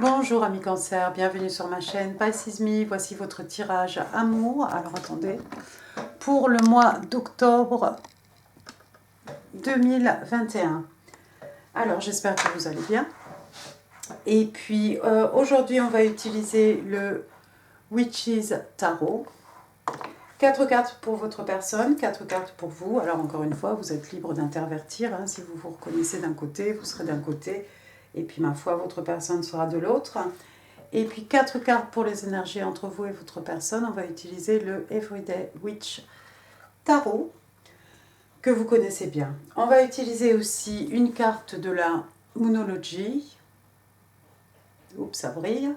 Bonjour amis cancer, bienvenue sur ma chaîne Pisces Me. Voici votre tirage amour. Alors attendez, pour le mois d'octobre 2021. Alors j'espère que vous allez bien. Et puis aujourd'hui on va utiliser le Witches Tarot. 4 cartes pour votre personne, 4 cartes pour vous. Alors encore une fois, vous êtes libre d'intervertir. Hein. Si vous vous reconnaissez d'un côté, vous serez d'un côté. Et puis ma foi, votre personne sera de l'autre. Et puis 4 cartes pour les énergies entre vous et votre personne. On va utiliser le Everyday Witch Tarot, que vous connaissez bien. On va utiliser aussi une carte de la Moonology. Oups, ça brille.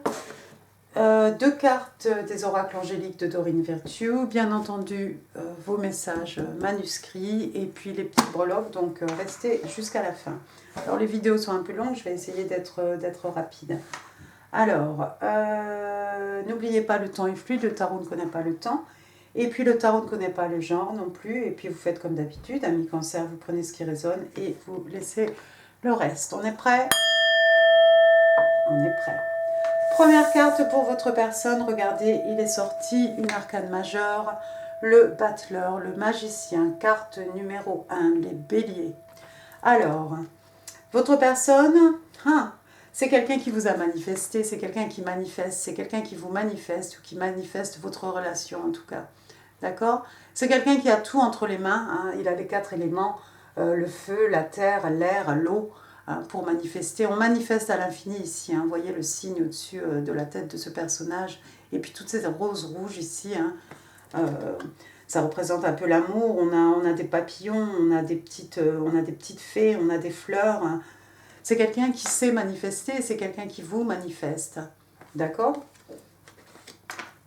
2 cartes des oracles angéliques de Dorine Virtue. Bien entendu, vos messages manuscrits. Et puis les petites breloques. Donc restez jusqu'à la fin. Alors les vidéos sont un peu longues. Je vais essayer d'être rapide. Alors, n'oubliez pas, le temps est fluide, le tarot ne connaît pas le temps. Et puis le tarot ne connaît pas le genre non plus. Et puis vous faites comme d'habitude, amis cancer, vous prenez ce qui résonne et vous laissez le reste. On est prêt? On est prêt. Première carte pour votre personne, regardez, il est sorti une arcane majeure, le battleur, le magicien, carte numéro 1, les béliers. Alors, votre personne, c'est quelqu'un qui vous a manifesté, c'est quelqu'un qui manifeste, c'est quelqu'un qui vous manifeste ou qui manifeste votre relation en tout cas. D'accord? C'est quelqu'un qui a tout entre les mains, hein. Il a les 4 éléments, le feu, la terre, l'air, l'eau, hein, pour manifester. On manifeste à l'infini ici, hein. Vous voyez le signe au-dessus de la tête de ce personnage. Et puis toutes ces roses rouges ici, hein. Ça représente un peu l'amour. On a des papillons, on a des petites fées, on a des fleurs, hein. C'est quelqu'un qui sait manifester, c'est quelqu'un qui vous manifeste. D'accord?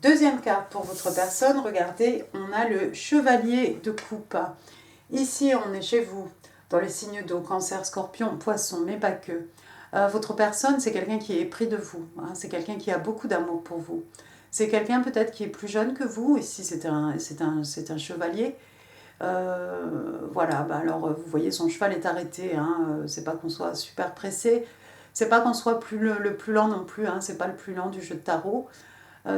Deuxième carte pour votre personne, regardez, on a le chevalier de coupe. Ici, on est chez vous, dans les signes d'eau, cancer, scorpion, poisson, mais pas que. Votre personne, c'est quelqu'un qui est épris de vous, hein, c'est quelqu'un qui a beaucoup d'amour pour vous. C'est quelqu'un peut-être qui est plus jeune que vous, ici c'est un chevalier. Voilà, alors vous voyez son cheval est arrêté, hein, c'est pas qu'on soit super pressé, c'est pas qu'on soit le plus lent non plus, hein, c'est pas le plus lent du jeu de tarot.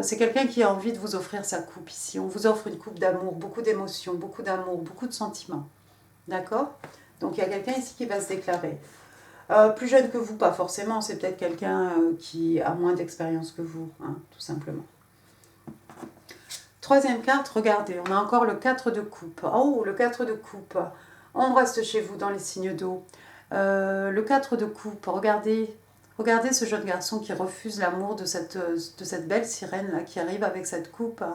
C'est quelqu'un qui a envie de vous offrir sa coupe ici. On vous offre une coupe d'amour, beaucoup d'émotions, beaucoup d'amour, beaucoup de sentiments. D'accord? Donc il y a quelqu'un ici qui va se déclarer. Plus jeune que vous, pas forcément, c'est peut-être quelqu'un qui a moins d'expérience que vous, hein, tout simplement. Troisième carte, regardez, on a encore le 4 de coupe. Oh, le 4 de coupe. On reste chez vous dans les signes d'eau. Le 4 de coupe, regardez ce jeune garçon qui refuse l'amour de cette belle sirène là, qui arrive avec cette coupe.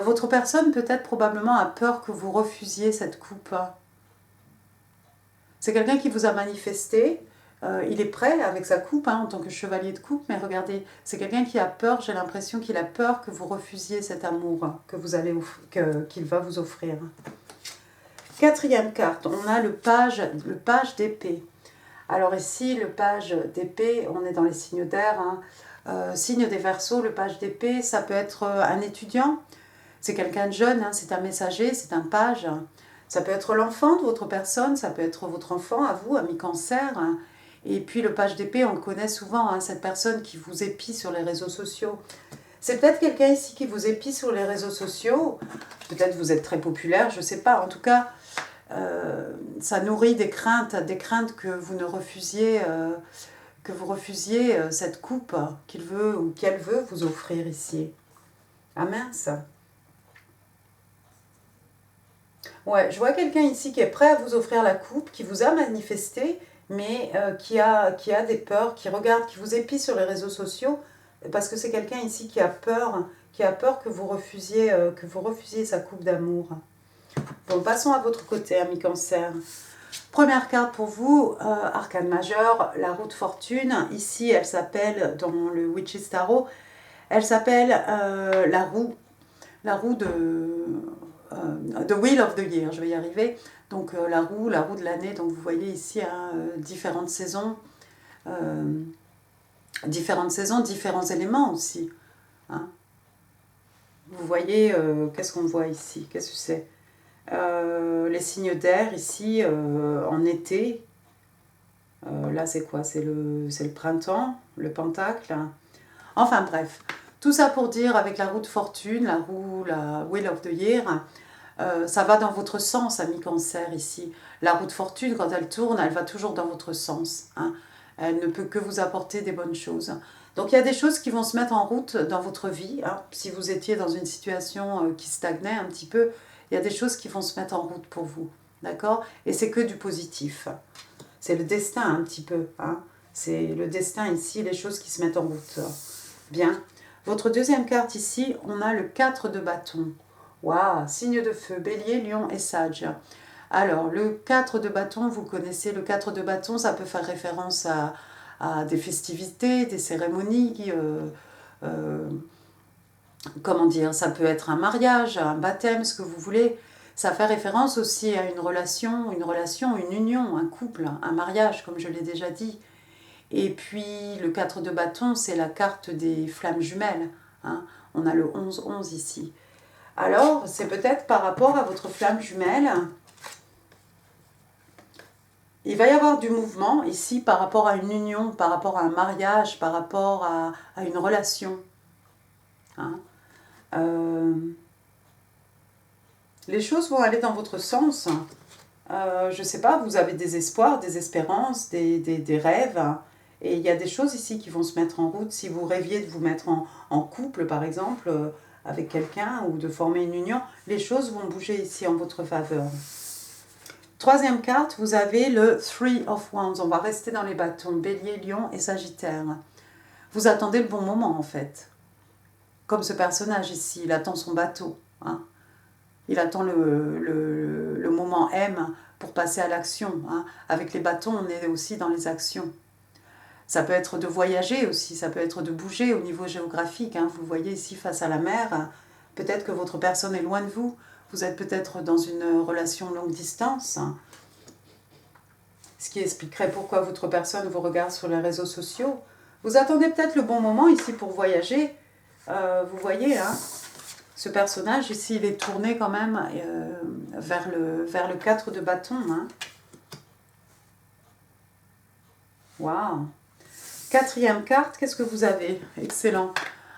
Votre personne peut-être probablement a peur que vous refusiez cette coupe. C'est quelqu'un qui vous a manifesté. Il est prêt avec sa coupe, hein, en tant que chevalier de coupe, mais regardez, c'est quelqu'un qui a peur, j'ai l'impression qu'il a peur que vous refusiez cet amour qu'il va vous offrir. Quatrième carte, on a le page d'épée. Alors ici, le page d'épée, on est dans les signes d'air, hein. Signe des Verseaux, le page d'épée, ça peut être un étudiant, c'est quelqu'un de jeune, hein, c'est un messager, c'est un page. Ça peut être l'enfant de votre personne, ça peut être votre enfant à vous, ami cancer, hein. Et puis le page d'épée, on le connaît souvent, hein, cette personne qui vous épie sur les réseaux sociaux. C'est peut-être quelqu'un ici qui vous épie sur les réseaux sociaux. Peut-être vous êtes très populaire, je ne sais pas. En tout cas, ça nourrit des craintes que vous ne refusiez, cette coupe qu'il veut ou qu'elle veut vous offrir ici. Ah mince. Ouais, je vois quelqu'un ici qui est prêt à vous offrir la coupe, qui vous a manifesté, mais qui a des peurs, qui regarde, qui vous épie sur les réseaux sociaux, parce que c'est quelqu'un ici qui a peur que vous refusiez sa coupe d'amour. Bon, passons à votre côté, ami cancer. Première carte pour vous, arcane majeur, la roue de fortune. Ici, elle s'appelle, dans le Witches Tarot, elle s'appelle la roue de... The Wheel of the Year, je vais y arriver. Donc la roue de l'année, donc vous voyez ici hein, différentes saisons, différents éléments aussi. Hein. Vous voyez, qu'est-ce qu'on voit ici? Qu'est-ce que c'est? Les signes d'air ici, en été, Là, c'est quoi? C'est le printemps, le pentacle. Enfin bref, tout ça pour dire avec la roue de fortune, la Wheel of the Year, ça va dans votre sens, ami Cancer, ici. La roue de fortune, quand elle tourne, elle va toujours dans votre sens. Hein. Elle ne peut que vous apporter des bonnes choses. Donc il y a des choses qui vont se mettre en route dans votre vie. Hein. Si vous étiez dans une situation qui stagnait un petit peu, il y a des choses qui vont se mettre en route pour vous. D'accord? Et c'est que du positif. C'est le destin un petit peu. Hein. C'est le destin ici, les choses qui se mettent en route. Bien. Votre deuxième carte ici, on a le 4 de bâton. Waouh, signe de feu, bélier, lion et sage. Alors, le 4 de bâton, vous connaissez, le 4 de bâton, ça peut faire référence à des festivités, des cérémonies, comment dire, ça peut être un mariage, un baptême, ce que vous voulez. Ça fait référence aussi à une relation, une union, un couple, un mariage, comme je l'ai déjà dit. Et puis, le 4 de bâton, c'est la carte des flammes jumelles. Hein. On a le 11-11 ici. Alors, c'est peut-être par rapport à votre flamme jumelle. Il va y avoir du mouvement ici par rapport à une union, par rapport à un mariage, par rapport à une relation. Hein. Les choses vont aller dans votre sens. Je ne sais pas, vous avez des espoirs, des espérances, des rêves. Et il y a des choses ici qui vont se mettre en route. Si vous rêviez de vous mettre en couple, par exemple, avec quelqu'un ou de former une union, les choses vont bouger ici en votre faveur. Troisième carte, vous avez le 3 of Wands. On va rester dans les bâtons, bélier, lion et sagittaire. Vous attendez le bon moment en fait. Comme ce personnage ici, il attend son bateau. Hein. Il attend le moment M pour passer à l'action. Hein. Avec les bâtons, on est aussi dans les actions. Ça peut être de voyager aussi, ça peut être de bouger au niveau géographique. Hein. Vous le voyez ici face à la mer. Peut-être que votre personne est loin de vous. Vous êtes peut-être dans une relation longue distance. Ce qui expliquerait pourquoi votre personne vous regarde sur les réseaux sociaux. Vous attendez peut-être le bon moment ici pour voyager. Vous voyez, hein, ce personnage ici, il est tourné quand même vers le 4 de bâton. Hein. Waouh! Quatrième carte, qu'est-ce que vous avez? Excellent.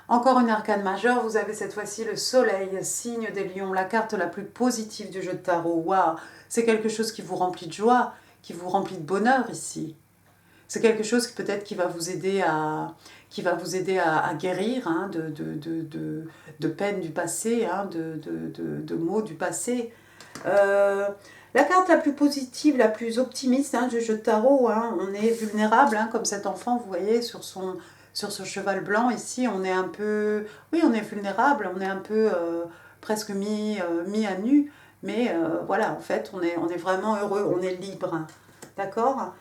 Encore une arcane majeure, vous avez cette fois-ci le soleil, signe des lions, la carte la plus positive du jeu de tarot. Waouh! C'est quelque chose qui vous remplit de joie, qui vous remplit de bonheur ici. C'est quelque chose peut-être qui va vous aider à guérir hein, de peines du passé, hein, de maux du passé. La carte la plus positive, la plus optimiste hein, du jeu de tarot, hein, on est vulnérable, hein, comme cet enfant, vous voyez, sur ce cheval blanc ici, on est un peu, oui, on est vulnérable, on est un peu presque mis à nu, mais voilà, en fait, on est vraiment heureux, on est libre, hein, d'accord ?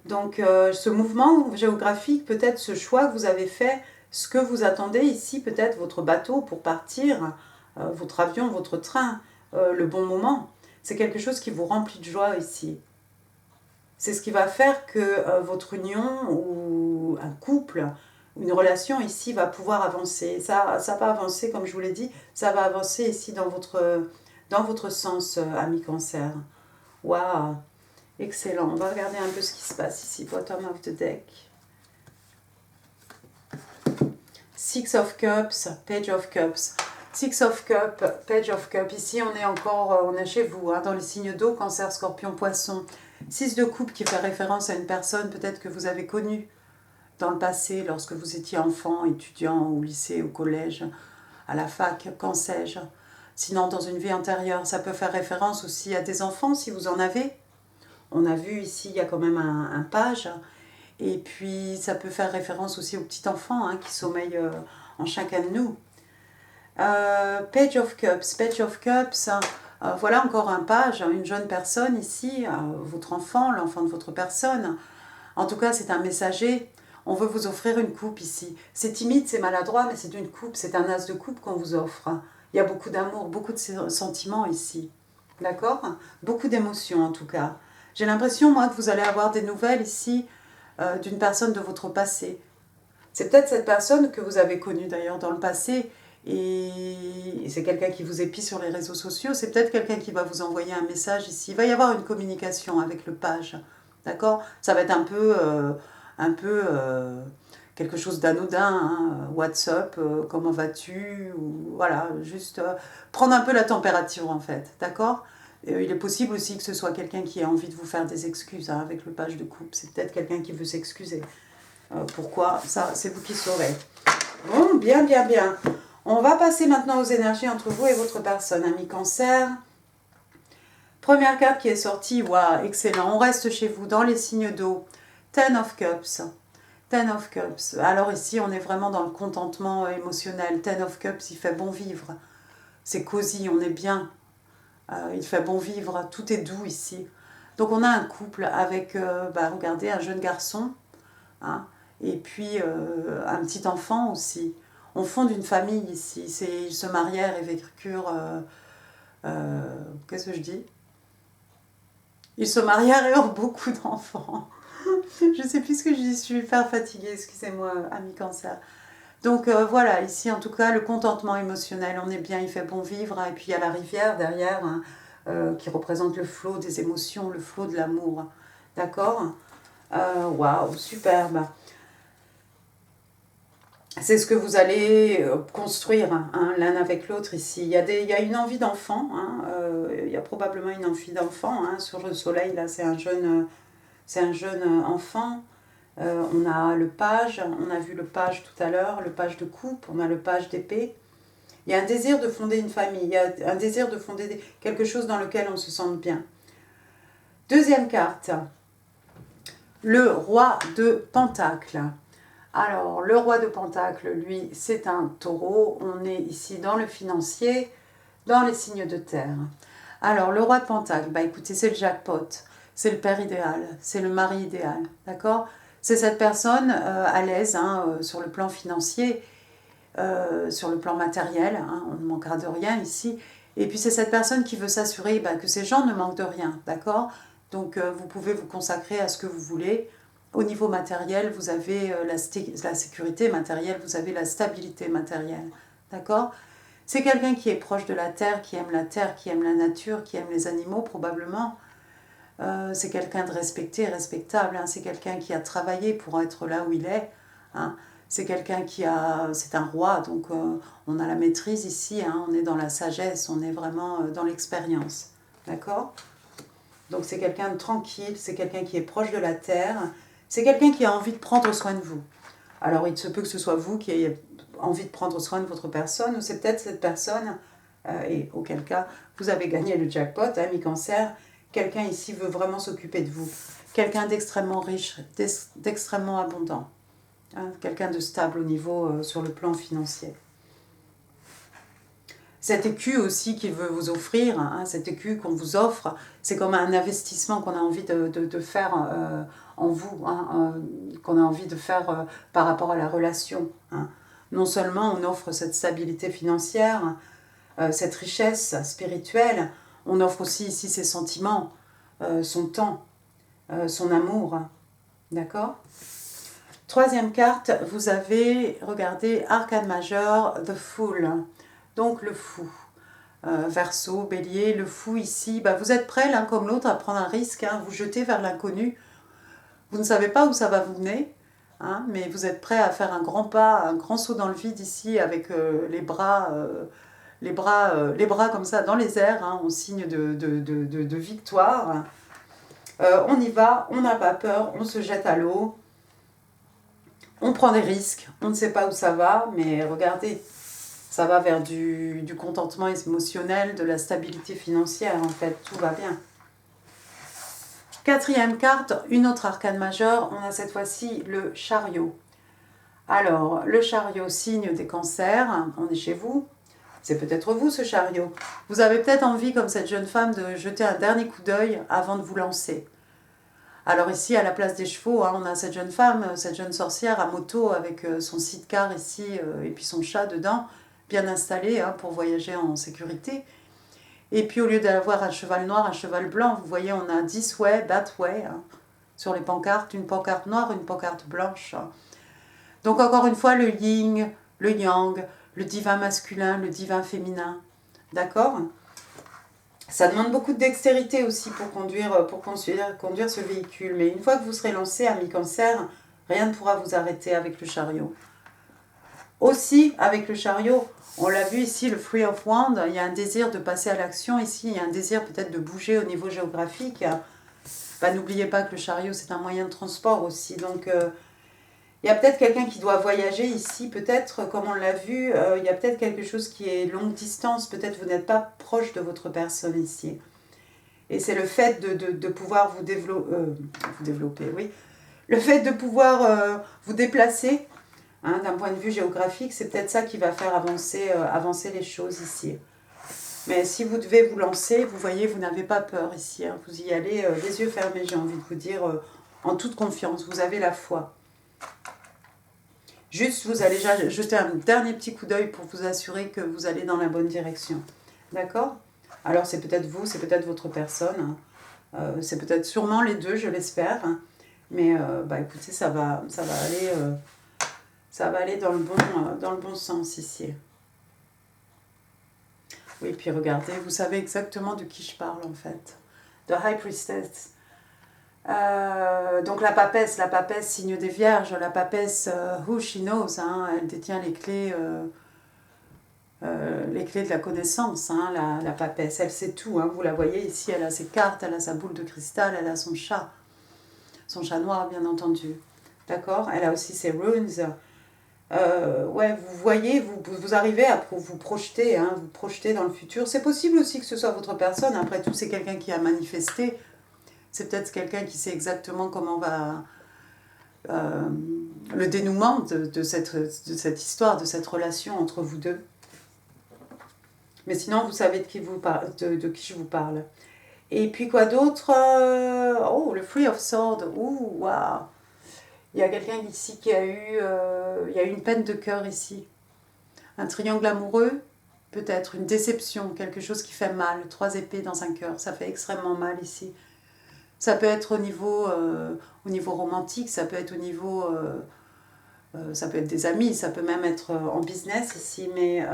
Donc, ce mouvement géographique, peut-être ce choix que vous avez fait, ce que vous attendez ici, peut-être votre bateau pour partir, votre avion, votre train, le bon moment, c'est quelque chose qui vous remplit de joie ici. C'est ce qui va faire que votre union ou un couple, une relation ici va pouvoir avancer. Ça va avancer, comme je vous l'ai dit, ça va avancer ici dans votre sens, ami Cancer. Waouh! Excellent. On va regarder un peu ce qui se passe ici. Bottom of the deck. Six of Cups, Page of Cups. Six of Cups, Page of Cups. Ici, on est chez vous, hein, dans les signes d'eau, Cancer, Scorpion, Poisson. 6 de coupe qui fait référence à une personne peut-être que vous avez connue dans le passé, lorsque vous étiez enfant, étudiant, au lycée, au collège, à la fac, qu'en sais-je. Sinon, dans une vie antérieure, ça peut faire référence aussi à des enfants, si vous en avez. On a vu ici, il y a quand même un page. Et puis, ça peut faire référence aussi aux petits enfants hein, qui sommeillent en chacun de nous. Page of Cups. Page of Cups, voilà encore un page, une jeune personne ici, votre enfant, l'enfant de votre personne. En tout cas, c'est un messager. On veut vous offrir une coupe ici. C'est timide, c'est maladroit, mais c'est une coupe. C'est un as de coupe qu'on vous offre. Il y a beaucoup d'amour, beaucoup de sentiments ici. D'accord? Beaucoup d'émotions en tout cas. J'ai l'impression, moi, que vous allez avoir des nouvelles ici d'une personne de votre passé. C'est peut-être cette personne que vous avez connue d'ailleurs dans le passé et c'est quelqu'un qui vous épie sur les réseaux sociaux. C'est peut-être quelqu'un qui va vous envoyer un message ici. Il va y avoir une communication avec le page. d'accord? Ça va être un peu quelque chose d'anodin, hein, what's up, comment vas-tu, ou voilà, juste prendre un peu la température en fait, d'accord? Il est possible aussi que ce soit quelqu'un qui a envie de vous faire des excuses, hein, avec le page de coupe, c'est peut-être quelqu'un qui veut s'excuser. Pourquoi? Ça, c'est vous qui saurez. Bon, bien, bien, bien. On va passer maintenant aux énergies entre vous et votre personne, ami Cancer. Première carte qui est sortie, waouh, excellent. On reste chez vous dans les signes d'eau. Ten of Cups. Ten of Cups. Alors ici, on est vraiment dans le contentement émotionnel. Ten of Cups, il fait bon vivre. C'est cosy, on est bien. Il fait bon vivre, tout est doux ici. Donc on a un couple avec, regardez, un jeune garçon, hein, et puis un petit enfant aussi. On fonde une famille ici. Ils se marièrent et vécurent... qu'est-ce que je dis? Ils se marièrent et ont beaucoup d'enfants. Je ne sais plus ce que je dis, je suis hyper fatiguée, excusez-moi, ami Cancer. Donc voilà, ici en tout cas, le contentement émotionnel, on est bien, il fait bon vivre. Hein, et puis il y a la rivière derrière, hein, qui représente le flot des émotions, le flot de l'amour. D'accord? Waouh, superbe. C'est ce que vous allez construire, hein, l'un avec l'autre ici. Il y a une envie d'enfant, hein, il y a probablement une envie d'enfant. Hein, sur le soleil, là, c'est un jeune enfant. On a le page, on a vu le page tout à l'heure, le page de coupe, on a le page d'épée. Il y a un désir de fonder une famille, il y a un désir de fonder quelque chose dans lequel on se sente bien. Deuxième carte, le roi de Pentacles. Alors, le roi de Pentacles, lui, c'est un taureau. On est ici dans le financier, dans les signes de terre. Alors, le roi de Pentacles, écoutez, c'est le jackpot, c'est le père idéal, c'est le mari idéal, d'accord? C'est cette personne à l'aise, hein, sur le plan financier, sur le plan matériel, hein, on ne manquera de rien ici. Et puis, c'est cette personne qui veut s'assurer que ces gens ne manquent de rien, d'accord? Donc, vous pouvez vous consacrer à ce que vous voulez. Au niveau matériel, vous avez la sécurité matérielle, vous avez la stabilité matérielle. D'accord? C'est quelqu'un qui est proche de la terre, qui aime la nature, qui aime les animaux probablement. C'est quelqu'un de respecté, respectable. Hein. C'est quelqu'un qui a travaillé pour être là où il est. Hein. C'est quelqu'un qui a... C'est un roi, donc on a la maîtrise ici. Hein. On est dans la sagesse, on est vraiment dans l'expérience. D'accord? Donc c'est quelqu'un de tranquille, c'est quelqu'un qui est proche de la terre. C'est quelqu'un qui a envie de prendre soin de vous. Alors, il se peut que ce soit vous qui ayez envie de prendre soin de votre personne, ou c'est peut-être cette personne, et auquel cas, vous avez gagné le jackpot, hein, mi-cancer. Quelqu'un ici veut vraiment s'occuper de vous. Quelqu'un d'extrêmement riche, d'extrêmement abondant. Hein, quelqu'un de stable au niveau, sur le plan financier. Cet écu aussi qu'il veut vous offrir, hein, cet écu qu'on vous offre, c'est comme un investissement qu'on a envie de faire en vous, hein, qu'on a envie de faire par rapport à la relation. Hein. Non seulement on offre cette stabilité financière, cette richesse spirituelle, on offre aussi ici ses sentiments, son temps, son amour. D'accord ? Troisième carte, vous avez, regardez, arcane majeur, The Fool. Donc le fou. Verseau, bélier, le fou ici, vous êtes prêts l'un comme l'autre à prendre un risque, hein, vous jeter vers l'inconnu. Vous ne savez pas où ça va vous mener, hein, mais vous êtes prêts à faire un grand pas, un grand saut dans le vide ici avec les bras comme ça dans les airs, hein, en signe de victoire. On y va, on n'a pas peur, on se jette à l'eau, on prend des risques, on ne sait pas où ça va, mais regardez, ça va vers du contentement émotionnel, de la stabilité financière en fait, tout va bien. Quatrième carte, une autre arcane majeure, on a cette fois-ci le chariot. Alors, le chariot, signe des cancers, on est chez vous, c'est peut-être vous ce chariot. Vous avez peut-être envie, comme cette jeune femme, de jeter un dernier coup d'œil avant de vous lancer. Alors ici, à la place des chevaux, hein, on a cette jeune femme, cette jeune sorcière à moto avec son sidecar ici et puis son chat dedans, bien installé hein, pour voyager en sécurité. Et puis au lieu d'avoir un cheval noir, un cheval blanc, vous voyez, on a 10 way, that way, hein, sur les pancartes, une pancarte noire, une pancarte blanche. Hein. Donc encore une fois, le yin, le yang, le divin masculin, le divin féminin. D'accord ? Ça demande beaucoup de dextérité aussi pour conduire ce véhicule. Mais une fois que vous serez lancé, ami Cancer, rien ne pourra vous arrêter avec le chariot. Aussi, avec le chariot, on l'a vu ici, le Three of Wands, il y a un désir de passer à l'action ici, il y a un désir peut-être de bouger au niveau géographique. Bah, n'oubliez pas que le chariot, c'est un moyen de transport aussi. Donc, il y a peut-être quelqu'un qui doit voyager ici, peut-être, comme on l'a vu, il y a peut-être quelque chose qui est longue distance, peut-être vous n'êtes pas proche de votre personne ici. Et c'est le fait de pouvoir vous développer, oui. Le fait de pouvoir vous déplacer, hein, d'un point de vue géographique, c'est peut-être ça qui va faire avancer les choses ici. Mais si vous devez vous lancer, vous voyez, vous n'avez pas peur ici. Hein. Vous y allez les yeux fermés, j'ai envie de vous dire, en toute confiance. Vous avez la foi. Juste, vous allez jeter un dernier petit coup d'œil pour vous assurer que vous allez dans la bonne direction. D'accord? Alors, c'est peut-être vous, c'est peut-être votre personne. C'est peut-être sûrement les deux, je l'espère. Mais bah, écoutez, ça va aller dans le bon sens ici. Oui, puis regardez, vous savez exactement de qui je parle en fait. The High Priestess. Donc la papesse, signe des vierges, la papesse, who she knows, hein, elle détient les clés de la connaissance, hein, la papesse, elle sait tout, hein, vous la voyez ici, elle a ses cartes, elle a sa boule de cristal, elle a son chat noir bien entendu, d'accord, elle a aussi ses runes. Ouais, vous voyez, vous arrivez à vous projeter, hein, vous projeter dans le futur. C'est possible aussi que ce soit votre personne. Après tout, c'est quelqu'un qui a manifesté. C'est peut-être quelqu'un qui sait exactement comment va le dénouement de cette histoire, de cette relation entre vous deux. Mais sinon, vous savez de qui je vous parle. Et puis quoi d'autre? Oh, le Three of Swords. Ouh, waouh! Il y a quelqu'un ici qui a eu une peine de cœur ici. Un triangle amoureux, peut-être une déception, quelque chose qui fait mal. 3 épées dans un cœur, ça fait extrêmement mal ici. Ça peut être au niveau romantique, ça peut être ça peut être des amis, ça peut même être en business ici. Mais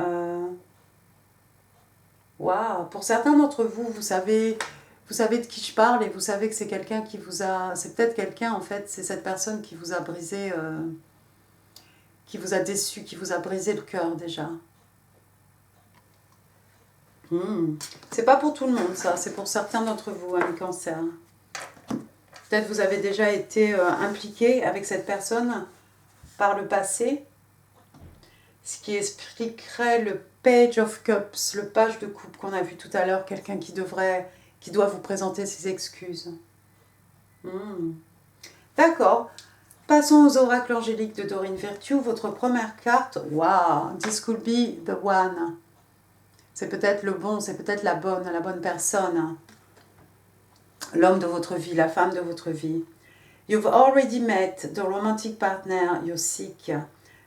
waouh, pour certains d'entre vous, vous savez de qui je parle et vous savez que c'est quelqu'un qui vous a... C'est peut-être quelqu'un, en fait, c'est cette personne qui vous a brisé, qui vous a déçu, qui vous a brisé le cœur déjà. C'est pas pour tout le monde, ça. C'est pour certains d'entre vous, hein, les cancers. Peut-être vous avez déjà été impliqué avec cette personne par le passé, ce qui expliquerait le Page of Cups, le page de coupe qu'on a vu tout à l'heure, quelqu'un qui doit vous présenter ses excuses. D'accord. Passons aux oracles angéliques de Doreen Virtue. Votre première carte, wow, this could be the one. C'est peut-être le bon, c'est peut-être la bonne personne. L'homme de votre vie, la femme de votre vie. You've already met the romantic partner you seek.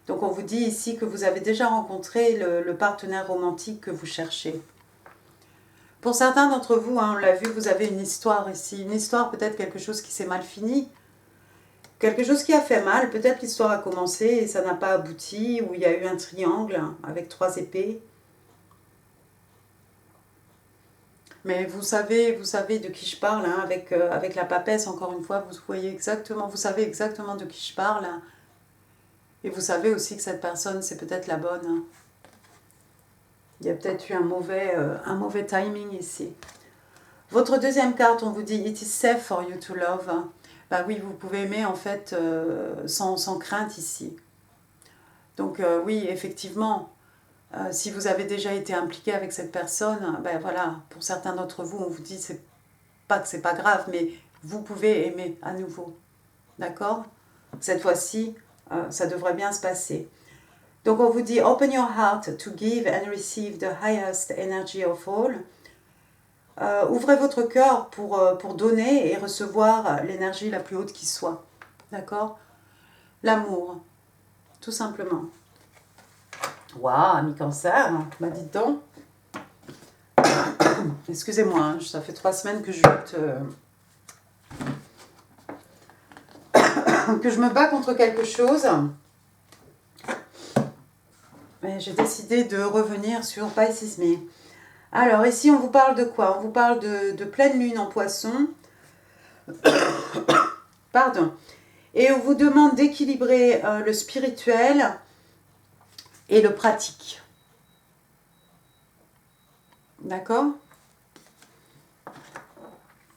Donc on vous dit ici que vous avez déjà rencontré le partenaire romantique que vous cherchez. Pour certains d'entre vous, hein, on l'a vu, vous avez une histoire ici. Une histoire, peut-être quelque chose qui s'est mal fini. Quelque chose qui a fait mal. Peut-être l'histoire a commencé et ça n'a pas abouti. Ou il y a eu un triangle avec 3 épées. Mais vous savez de qui je parle. Hein, avec la papesse, encore une fois, vous savez exactement de qui je parle. Et vous savez aussi que cette personne, c'est peut-être la bonne. Hein. Il y a peut-être eu un mauvais timing ici. Votre deuxième carte, on vous dit « It is safe for you to love ». Bah oui, vous pouvez aimer en fait sans crainte ici. Donc oui, effectivement, si vous avez déjà été impliqué avec cette personne, ben voilà, pour certains d'entre vous, on vous dit c'est pas que c'est pas grave, mais vous pouvez aimer à nouveau. D'accord? Cette fois-ci, ça devrait bien se passer. Donc on vous dit « Open your heart to give and receive the highest energy of all ». Ouvrez votre cœur pour donner et recevoir l'énergie la plus haute qui soit. D'accord? L'amour, tout simplement. Waouh, ami Cancer, bah dites donc. Excusez-moi, hein, ça fait 3 semaines que je lutte, que je me bats contre quelque chose. Mais j'ai décidé de revenir sur Pisces Me. Alors, ici, on vous parle de quoi? On vous parle de pleine lune en poisson. Pardon. Et on vous demande d'équilibrer le spirituel et le pratique. D'accord?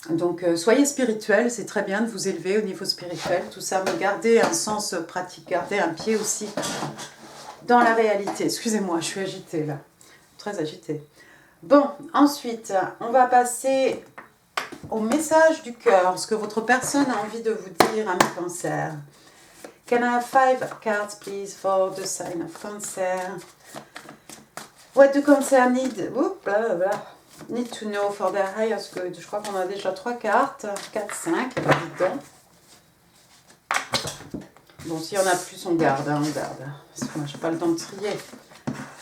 Donc, soyez spirituel, c'est très bien de vous élever au niveau spirituel, tout ça, mais gardez un sens pratique, gardez un pied aussi dans la réalité. Excusez-moi, je suis agitée là, très agitée. Bon, ensuite, on va passer au message du cœur, ce que votre personne a envie de vous dire à mes cancers. Can I have 5 cards, please, for the sign of Cancer? What do Cancer need? Need to know for their highest good. Je crois qu'on a déjà 3 cartes. 4, 5, évidemment. Bon, s'il y en a plus, on garde, on garde. Parce que moi, je n'ai pas le temps de trier.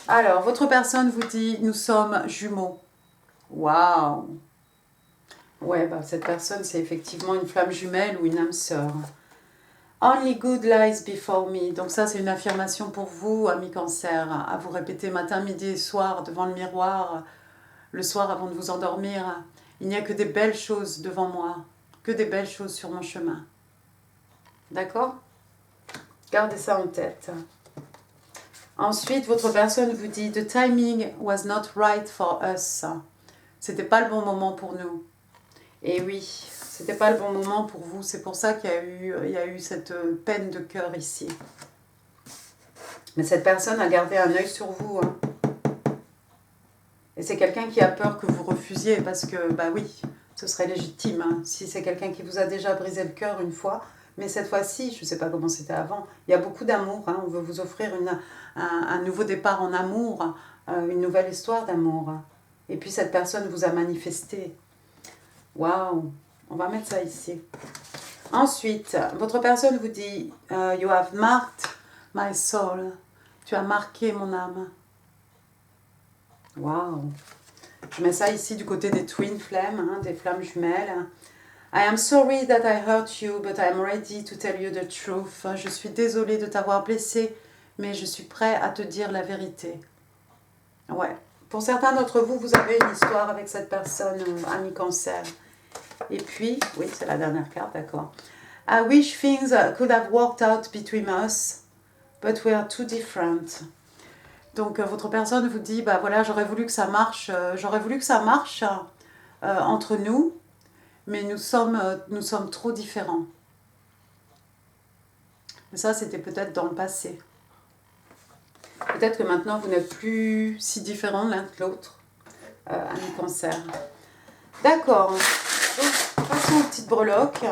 Alors, votre personne vous dit, nous sommes jumeaux. Waouh! Ouais, bah, cette personne, c'est effectivement une flamme jumelle ou une âme sœur. Only good lies before me. Donc ça, c'est une affirmation pour vous, amis cancer, à vous répéter matin, midi et soir devant le miroir, le soir avant de vous endormir. Il n'y a que des belles choses devant moi, que des belles choses sur mon chemin. D'accord? Gardez ça en tête. Ensuite, votre personne vous dit « The timing was not right for us ». C'était pas le bon moment pour nous. Et oui, c'était pas le bon moment pour vous. C'est pour ça qu'il y a eu cette peine de cœur ici. Mais cette personne a gardé un œil sur vous. Hein. Et c'est quelqu'un qui a peur que vous refusiez parce que, bah oui, ce serait légitime. Hein, si c'est quelqu'un qui vous a déjà brisé le cœur une fois. Mais cette fois-ci, je ne sais pas comment c'était avant, il y a beaucoup d'amour. Hein, on veut vous offrir un nouveau départ en amour, une nouvelle histoire d'amour. Et puis cette personne vous a manifesté. Waouh! On va mettre ça ici. Ensuite, votre personne vous dit « You have marked my soul ». Tu as marqué mon âme. Waouh! Je mets ça ici du côté des twin flames, hein, des flammes jumelles. « I am sorry that I hurt you, but I am ready to tell you the truth ». Je suis désolée de t'avoir blessé, mais je suis prêt à te dire la vérité. Ouais. Pour certains d'entre vous, vous avez une histoire avec cette personne, ami cancer. Et puis, oui, c'est la dernière carte, d'accord. I wish things could have worked out between us, but we are too different. Donc, votre personne vous dit, bah voilà, j'aurais voulu que ça marche entre nous, mais nous sommes trop différents. Mais ça, c'était peut-être dans le passé. Peut-être que maintenant, vous n'êtes plus si différents l'un de l'autre, ami cancer. D'accord. Donc, passons aux petites breloques.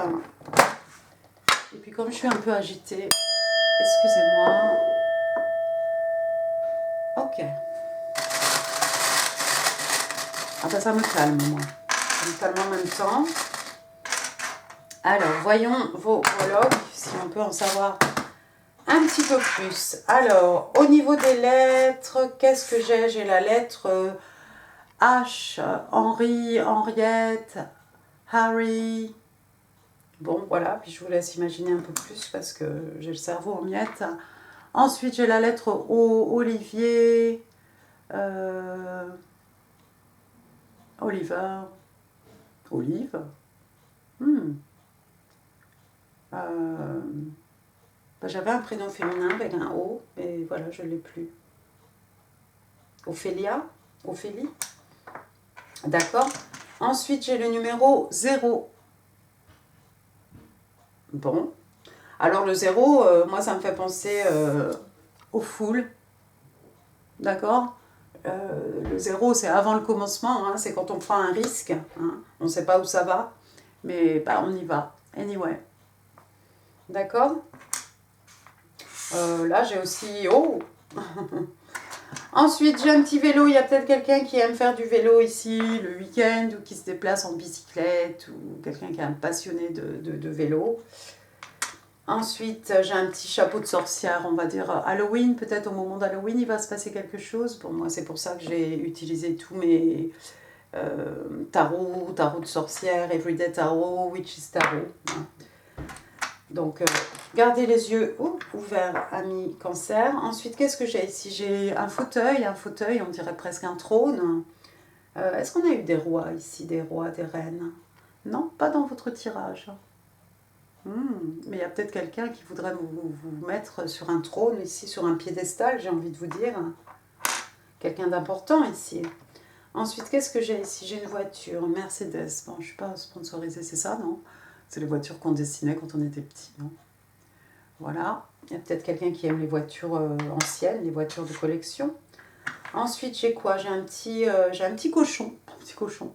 Et puis comme je suis un peu agitée, excusez-moi. Ok. Ah ben ça me calme, moi. Ça me calme en même temps. Alors, voyons vos breloques, si on peut en savoir un petit peu plus. Alors, au niveau des lettres, qu'est-ce que j'ai? J'ai la lettre H, Henri, Henriette, Harry. Bon, voilà, puis je vous laisse imaginer un peu plus parce que j'ai le cerveau en miettes. Ensuite, j'ai la lettre O, Olivier, Oliver, Olive. Bah, j'avais un prénom féminin avec un O, et voilà, je ne l'ai plus. Ophélia, Ophélie. D'accord. Ensuite, j'ai le numéro 0. Bon. Alors, le 0, moi, ça me fait penser au full. D'accord. Le 0, c'est avant le commencement. Hein, c'est quand on prend un risque. Hein, on ne sait pas où ça va. Mais bah, on y va. Anyway. D'accord. Là, j'ai aussi... Oh. Ensuite, j'ai un petit vélo. Il y a peut-être quelqu'un qui aime faire du vélo ici le week-end ou qui se déplace en bicyclette ou quelqu'un qui est un passionné de vélo. Ensuite, j'ai un petit chapeau de sorcière, on va dire Halloween. Peut-être au moment d'Halloween, il va se passer quelque chose. Pour moi, c'est pour ça que j'ai utilisé tous mes tarot de sorcière, Everyday Tarot, Witches Tarot. Donc, gardez les yeux ouverts, amis cancer. Ensuite, qu'est-ce que j'ai ici? J'ai un fauteuil, on dirait presque un trône. Est-ce qu'on a eu des rois ici, des rois, des reines? Non, pas dans votre tirage. Mais il y a peut-être quelqu'un qui voudrait vous mettre sur un trône ici, sur un piédestal, j'ai envie de vous dire. Quelqu'un d'important ici. Ensuite, qu'est-ce que j'ai ici? J'ai une voiture, Mercedes. Bon, je ne suis pas sponsorisée, c'est ça, non? C'est les voitures qu'on dessinait quand on était petit, non? Voilà. Il y a peut-être quelqu'un qui aime les voitures anciennes, les voitures de collection. Ensuite, j'ai quoi? J'ai un petit cochon. Un petit cochon.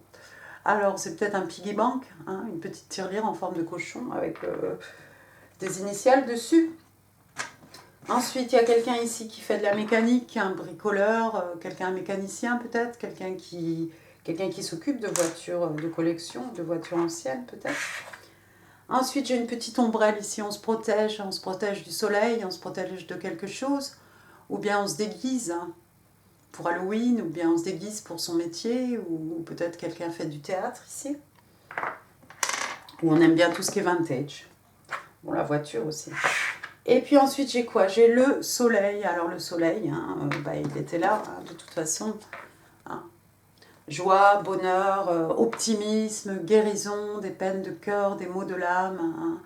Alors, c'est peut-être un piggy bank, hein, une petite tirelire en forme de cochon avec des initiales dessus. Ensuite, il y a quelqu'un ici qui fait de la mécanique, un bricoleur, quelqu'un, un mécanicien peut-être, quelqu'un qui s'occupe de voitures de collection, de voitures anciennes peut-être. Ensuite, j'ai une petite ombrelle ici, on se protège du soleil, on se protège de quelque chose, ou bien on se déguise pour Halloween, ou bien on se déguise pour son métier, ou peut-être quelqu'un fait du théâtre ici. Ou on aime bien tout ce qui est vintage. Bon, la voiture aussi. Et puis ensuite, j'ai quoi? J'ai le soleil. Alors le soleil, il était là, de toute façon. Hein. Joie, bonheur, optimisme, guérison, des peines de cœur, des maux de l'âme.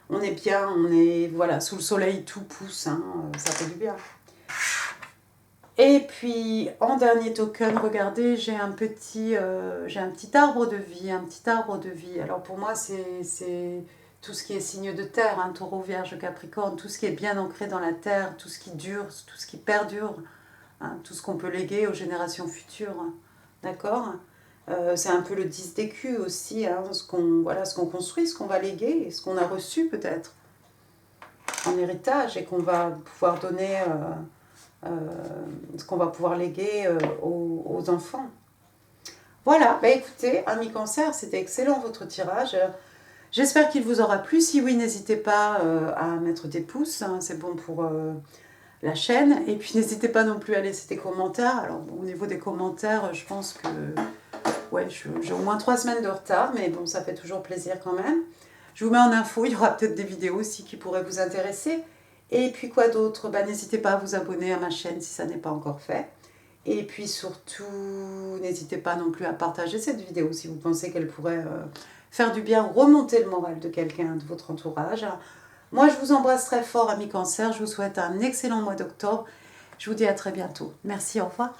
On est bien, on est voilà, sous le soleil, tout pousse, ça fait du bien. Et puis, en dernier token, regardez, j'ai un petit arbre de vie, Alors pour moi, c'est tout ce qui est signe de terre, taureau, vierge, capricorne, tout ce qui est bien ancré dans la terre, tout ce qui dure, tout ce qui perdure, tout ce qu'on peut léguer aux générations futures. D'accord? C'est un peu le 10 d'écus aussi, ce qu'on construit, ce qu'on va léguer, ce qu'on a reçu peut-être en héritage et qu'on va pouvoir donner... ce qu'on va pouvoir léguer aux enfants. Voilà, écoutez, amis cancer, c'était excellent votre tirage. J'espère qu'il vous aura plu. Si oui, n'hésitez pas à mettre des pouces, c'est bon pour la chaîne. Et puis n'hésitez pas non plus à laisser des commentaires. Alors au niveau des commentaires, je pense que ouais, j'ai au moins 3 semaines de retard, mais bon, ça fait toujours plaisir quand même. Je vous mets en info, il y aura peut-être des vidéos aussi qui pourraient vous intéresser. Et puis quoi d'autre? N'hésitez pas à vous abonner à ma chaîne si ça n'est pas encore fait. Et puis surtout, n'hésitez pas non plus à partager cette vidéo si vous pensez qu'elle pourrait faire du bien, remonter le moral de quelqu'un de votre entourage. Moi, je vous embrasse très fort, amis cancer. Je vous souhaite un excellent mois d'octobre. Je vous dis à très bientôt. Merci, au revoir.